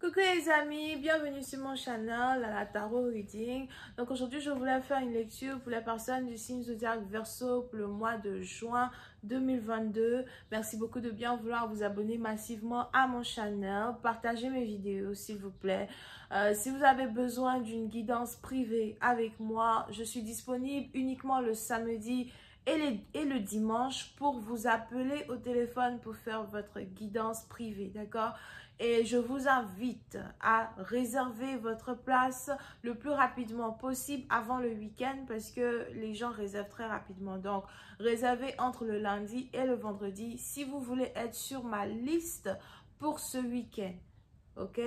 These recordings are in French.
Coucou les amis, bienvenue sur mon channel, la Tarot Reading. Donc aujourd'hui, je voulais faire une lecture pour les personnes du signe zodiaque Verseau pour le mois de juin 2022. Merci beaucoup de bien vouloir vous abonner massivement à mon channel. Partagez mes vidéos s'il vous plaît. Si vous avez besoin d'une guidance privée avec moi, je suis disponible uniquement le samedi et le dimanche pour vous appeler au téléphone pour faire votre guidance privée, d'accord? Et je vous invite à réserver votre place le plus rapidement possible avant le week-end parce que les gens réservent très rapidement. Donc, réservez entre le lundi et le vendredi si vous voulez être sur ma liste pour ce week-end. Ok?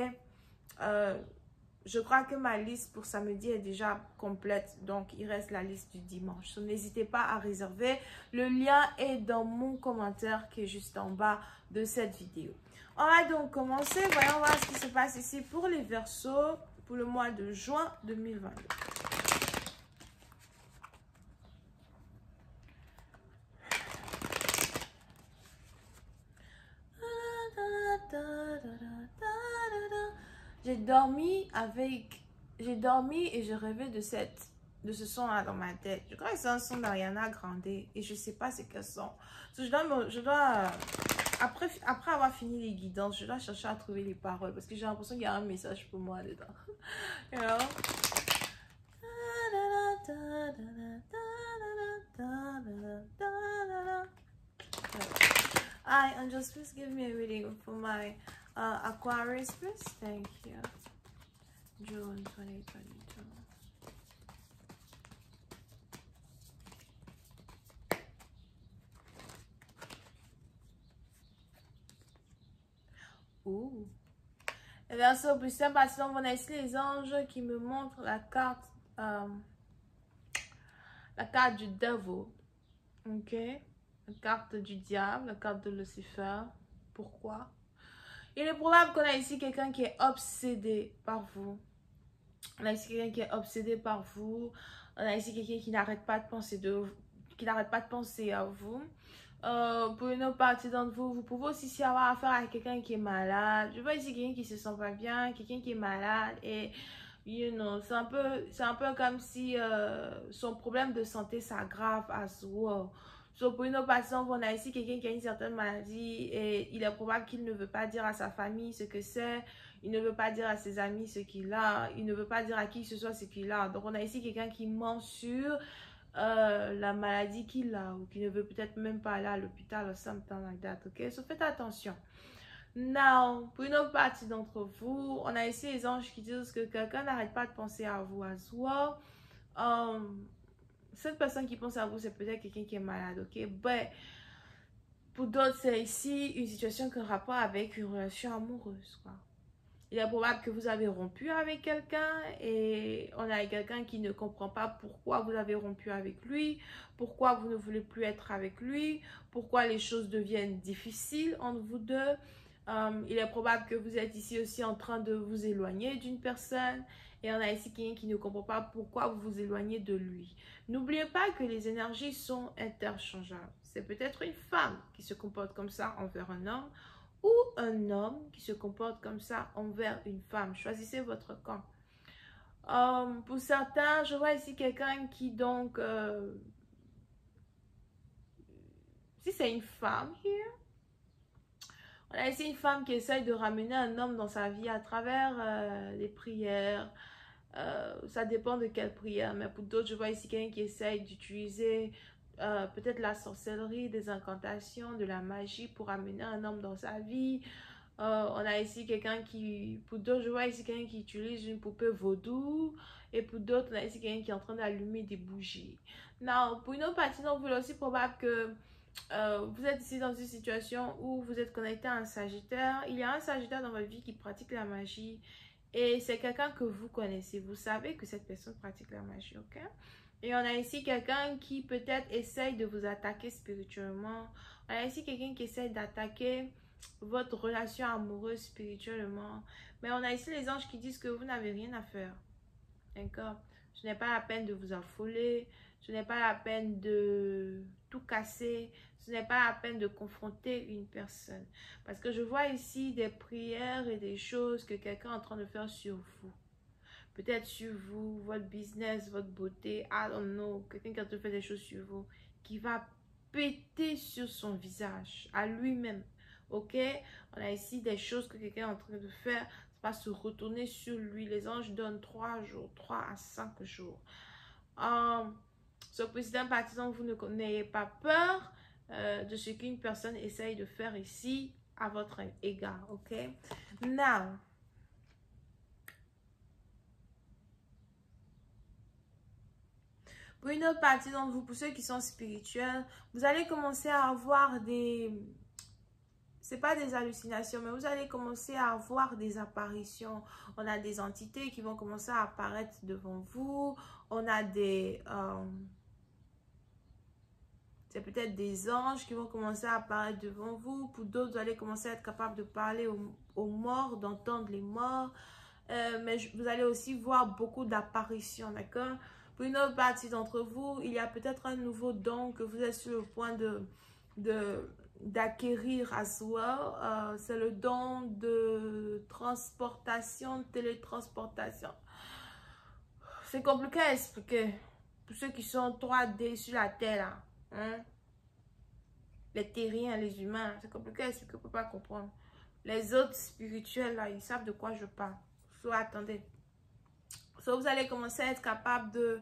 Je crois que ma liste pour samedi est déjà complète, donc il reste la liste du dimanche. Donc, n'hésitez pas à réserver. Le lien est dans mon commentaire qui est juste en bas de cette vidéo. On va donc commencer. Voyons voir ce qui se passe ici pour les Verseaux pour le mois de juin 2022. J'ai dormi et je rêvais de ce son-là dans ma tête. Je crois que c'est un son d'Ariana Grande et je sais pas c'est quel son. Après avoir fini les guidances, je dois chercher à trouver les paroles parce que j'ai l'impression qu'il y a un message pour moi dedans. You know? Hi, Angels, please give me a reading for my Aquarius, please. Thank you. June 2022. Ouh. Et Verseau, plus simple, parce qu'on a ici les anges qui me montrent la carte du Devil. Ok? La carte du diable, la carte de Lucifer. Pourquoi? Il est probable qu'on a ici quelqu'un qui est obsédé par vous. On a ici quelqu'un qui est obsédé par vous. On a ici quelqu'un qui n'arrête pas de penser à vous. Pour une autre partie d'entre vous, vous pouvez aussi avoir affaire à quelqu'un qui est malade. Je vois ici quelqu'un qui se sent pas bien, quelqu'un qui est malade et you know, c'est un peu comme si son problème de santé s'aggrave as well. So, pour une autre partie, on a ici quelqu'un qui a une certaine maladie et il est probable qu'il ne veut pas dire à sa famille ce que c'est. Il ne veut pas dire à ses amis ce qu'il a. Il ne veut pas dire à qui que ce soit ce qu'il a. Donc, on a ici quelqu'un qui ment sur la maladie qu'il a ou qui ne veut peut-être même pas aller à l'hôpital ou something like that. Ok? So, faites attention. Now, pour une autre partie d'entre vous, on a ici les anges qui disent que quelqu'un n'arrête pas de penser à vous as well. Cette personne qui pense à vous, c'est peut-être quelqu'un qui est malade, ok? But, pour d'autres, c'est ici une situation qui a rapport avec une relation amoureuse, quoi. Il est probable que vous avez rompu avec quelqu'un et on a quelqu'un qui ne comprend pas pourquoi vous avez rompu avec lui, pourquoi vous ne voulez plus être avec lui, pourquoi les choses deviennent difficiles entre vous deux. Il est probable que vous êtes ici aussi en train de vous éloigner d'une personne et on a ici quelqu'un qui ne comprend pas pourquoi vous vous éloignez de lui. N'oubliez pas que les énergies sont interchangeables. C'est peut-être une femme qui se comporte comme ça envers un homme ou un homme qui se comporte comme ça envers une femme. Choisissez votre camp. Pour certains, je vois ici quelqu'un qui donc... si c'est une femme, here, on a ici une femme qui essaye de ramener un homme dans sa vie à travers les prières. Ça dépend de quelle prière, mais pour d'autres, je vois ici quelqu'un qui essaye d'utiliser peut-être la sorcellerie, des incantations, de la magie pour amener un homme dans sa vie. On a ici quelqu'un qui, pour d'autres, je vois ici quelqu'un qui utilise une poupée vaudou. Et pour d'autres, on a ici quelqu'un qui est en train d'allumer des bougies. Now, pour une autre partie, donc, il est aussi probable que vous êtes ici dans une situation où vous êtes connecté à un Sagittaire. Il y a un Sagittaire dans votre vie qui pratique la magie. Et c'est quelqu'un que vous connaissez. Vous savez que cette personne pratique la magie, ok? Et on a ici quelqu'un qui peut-être essaye de vous attaquer spirituellement. On a ici quelqu'un qui essaye d'attaquer votre relation amoureuse spirituellement. Mais on a ici les anges qui disent que vous n'avez rien à faire. D'accord? Ce n'est pas la peine de vous affoler. Ce n'est pas la peine de tout casser. Ce n'est pas la peine de confronter une personne. Parce que je vois ici des prières et des choses que quelqu'un est en train de faire sur vous. Peut-être sur vous, votre business, votre beauté, I don't know. Quelqu'un qui a fait des choses sur vous, qui va péter sur son visage, à lui-même. Ok? On a ici des choses que quelqu'un est en train de faire, ça va se retourner sur lui. Les anges donnent 3 jours, 3 à 5 jours. Ce président partisan, vous n'ayez pas peur de ce qu'une personne essaye de faire ici à votre égard. Ok? Now, pour une autre partie d'entre vous, pour ceux qui sont spirituels, vous allez commencer à avoir des... C'est pas des hallucinations, mais vous allez commencer à avoir des apparitions. On a des entités qui vont commencer à apparaître devant vous. On a des... c'est peut-être des anges qui vont commencer à apparaître devant vous. Pour d'autres, vous allez commencer à être capable de parler aux morts, d'entendre les morts. Mais vous allez aussi voir beaucoup d'apparitions, d'accord? Pour une autre partie d'entre vous, il y a peut-être un nouveau don que vous êtes sur le point d'acquérir à soi. C'est le don de transportation, de télétransportation. C'est compliqué à expliquer. Pour ceux qui sont 3D sur la Terre, là, hein? Les terriens, les humains, c'est compliqué à expliquer, on ne peut pas comprendre. Les autres spirituels, là, ils savent de quoi je parle. Soit attendez. So, vous allez commencer à être capable de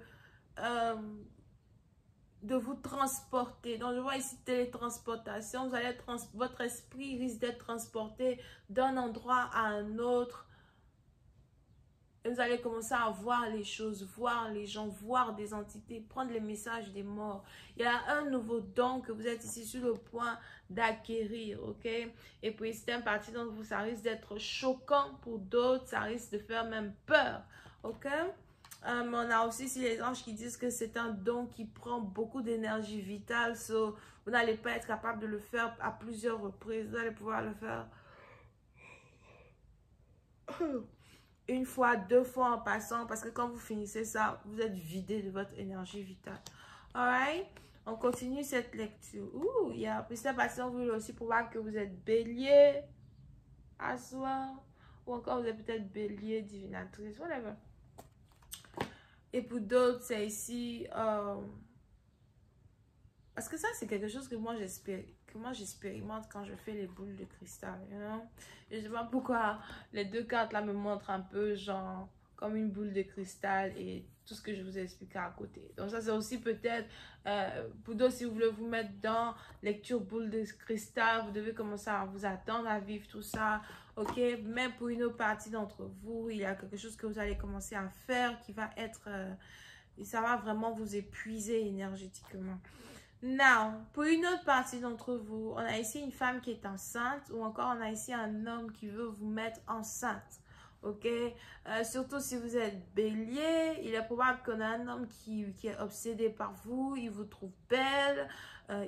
vous transporter. Donc, je vois ici télétransportation. Vous allez votre esprit risque d'être transporté d'un endroit à un autre. Et vous allez commencer à voir les choses, voir les gens, voir des entités, prendre les messages des morts. Il y a un nouveau don que vous êtes ici sur le point d'acquérir, ok? Et puis, c'est un parti d'entre vous, ça risque d'être choquant pour d'autres, ça risque de faire même peur, ok? On a aussi ici les anges qui disent que c'est un don qui prend beaucoup d'énergie vitale. So, vous n'allez pas être capable de le faire à plusieurs reprises. Vous allez pouvoir le faire une fois, 2 fois en passant. Parce que quand vous finissez ça, vous êtes vidé de votre énergie vitale. Alright? On continue cette lecture. Ouh, il y a plus de patients. Vous voulez aussi pouvoir que vous êtes bélier à soi. Ou encore vous êtes peut-être bélier, divinatrice. Whatever. Et pour d'autres, c'est ici... parce que ça, c'est quelque chose que moi, j'expérimente quand je fais les boules de cristal. You know? Et je sais pas pourquoi les 2 cartes là me montrent un peu genre comme une boule de cristal et tout ce que je vous ai expliqué à côté. Donc ça, c'est aussi peut-être... pour d'autres, si vous voulez vous mettre dans lecture boule de cristal, vous devez commencer à vous attendre à vivre tout ça. Ok, mais pour une autre partie d'entre vous, il y a quelque chose que vous allez commencer à faire qui va être... et ça va vraiment vous épuiser énergétiquement. Now, pour une autre partie d'entre vous, on a ici une femme qui est enceinte ou encore on a ici un homme qui veut vous mettre enceinte. Ok, surtout si vous êtes bélier, il est probable qu'on a un homme qui est obsédé par vous, il vous trouve belle,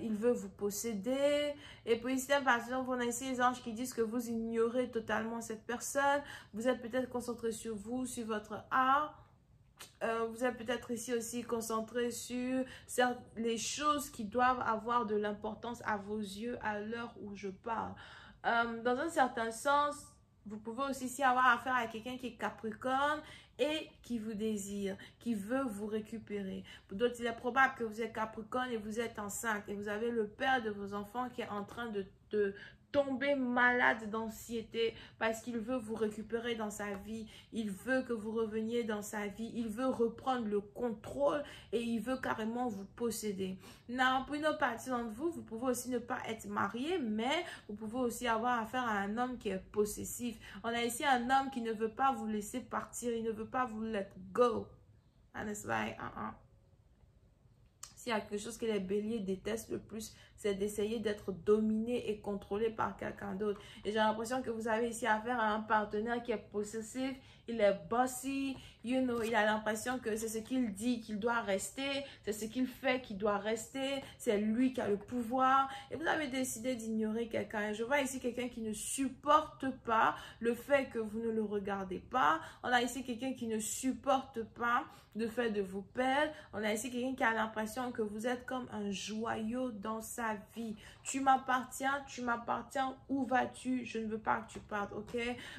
il veut vous posséder. Et puis ici, par exemple, on a ici les anges qui disent que vous ignorez totalement cette personne, vous êtes peut-être concentré sur vous, sur votre art. Vous êtes peut-être ici aussi concentré sur les choses qui doivent avoir de l'importance à vos yeux à l'heure où je parle. Dans un certain sens, vous pouvez aussi ici avoir affaire à quelqu'un qui est Capricorne et qui vous désire, qui veut vous récupérer. Pour d'autres, il est probable que vous êtes Capricorne et vous êtes enceinte et vous avez le père de vos enfants qui est en train de tomber malade d'anxiété parce qu'il veut vous récupérer dans sa vie, il veut que vous reveniez dans sa vie, il veut reprendre le contrôle et il veut carrément vous posséder. Non, pour une autre partie d'entre vous, vous pouvez aussi ne pas être marié, mais vous pouvez aussi avoir affaire à un homme qui est possessif. On a ici un homme qui ne veut pas vous laisser partir, il ne veut pas vous let go. And it's like, S'il y a quelque chose que les béliers détestent le plus, c'est d'essayer d'être dominé et contrôlé par quelqu'un d'autre. Et j'ai l'impression que vous avez ici affaire à un partenaire qui est possessif, il est bossy, you know, il a l'impression que c'est ce qu'il dit qu'il doit rester, c'est ce qu'il fait qu'il doit rester, c'est lui qui a le pouvoir. Et vous avez décidé d'ignorer quelqu'un. Et je vois ici quelqu'un qui ne supporte pas le fait que vous ne le regardez pas. On a ici quelqu'un qui ne supporte pas le fait de vous perdre. On a ici quelqu'un qui a l'impression que vous êtes comme un joyau dans sa vie. Tu m'appartiens, où vas-tu? Je ne veux pas que tu partes, ok?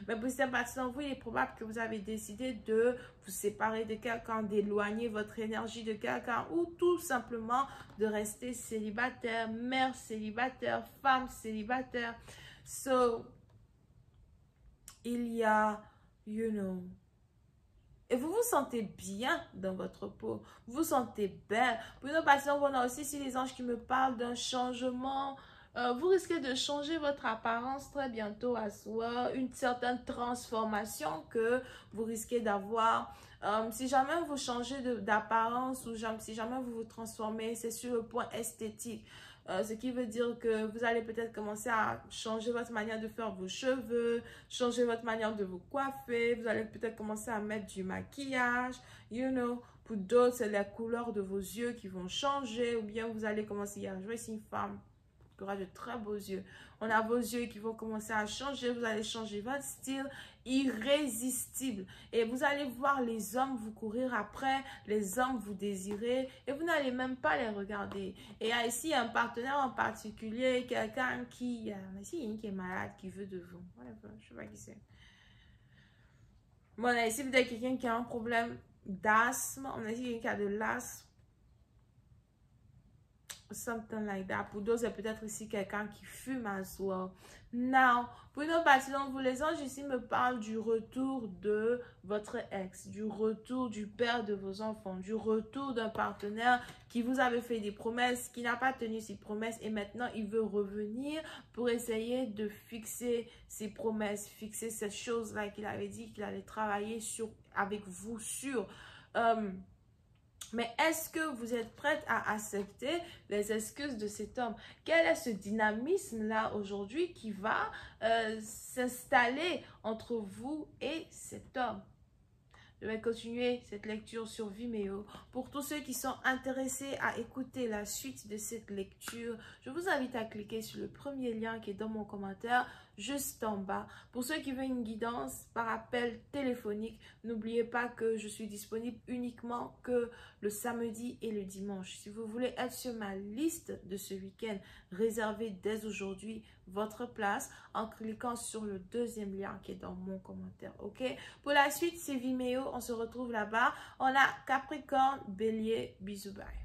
Mais pour cette partie d'entre vous, il est probable que vous avez décidé de vous séparer de quelqu'un, d'éloigner votre énergie de quelqu'un ou tout simplement de rester célibataire, mère célibataire, femme célibataire. So, il y a, et vous vous sentez bien dans votre peau. Vous vous sentez belle. Pour une autre partie, on a aussi ici les anges qui me parlent d'un changement. Vous risquez de changer votre apparence très bientôt à soi. Une certaine transformation que vous risquez d'avoir. Si jamais vous changez d'apparence ou si jamais vous vous transformez, c'est sur le point esthétique. Ce qui veut dire que vous allez peut-être commencer à changer votre manière de faire vos cheveux, changer votre manière de vous coiffer. Vous allez peut-être commencer à mettre du maquillage, Pour d'autres, c'est la couleur de vos yeux qui vont changer. Ou bien vous allez commencer à jouer une femme qui aura de très beaux yeux. On a vos yeux qui vont commencer à changer. Vous allez changer votre style irrésistible. Et vous allez voir les hommes vous courir après, les hommes vous désirer. Et vous n'allez même pas les regarder. Et ici, un partenaire en particulier, quelqu'un qui est malade, qui veut de vous. Je ne sais pas qui c'est. Bon, ici, vous avez quelqu'un qui a un problème d'asthme. On a ici quelqu'un qui a de l'asthme. Something like that. Pour d'autres, c'est peut-être ici quelqu'un qui fume as well. Now, pour une autre partie d'entre vous, les anges ici me parlent du retour de votre ex, du retour du père de vos enfants, du retour d'un partenaire qui vous avait fait des promesses, qui n'a pas tenu ses promesses et maintenant il veut revenir pour essayer de fixer ses promesses, fixer cette chose-là qu'il avait dit qu'il allait travailler avec vous sur. Mais est-ce que vous êtes prête à accepter les excuses de cet homme? Quel est ce dynamisme-là aujourd'hui qui va s'installer entre vous et cet homme? Je vais continuer cette lecture sur Vimeo. Pour tous ceux qui sont intéressés à écouter la suite de cette lecture, je vous invite à cliquer sur le premier lien qui est dans mon commentaire juste en bas. Pour ceux qui veulent une guidance par appel téléphonique, n'oubliez pas que je suis disponible uniquement que le samedi et le dimanche. Si vous voulez être sur ma liste de ce week-end, réservez dès aujourd'hui votre place en cliquant sur le deuxième lien qui est dans mon commentaire, ok? Pour la suite, c'est Vimeo, on se retrouve là-bas. On a Capricorne, Bélier, bisous, bye.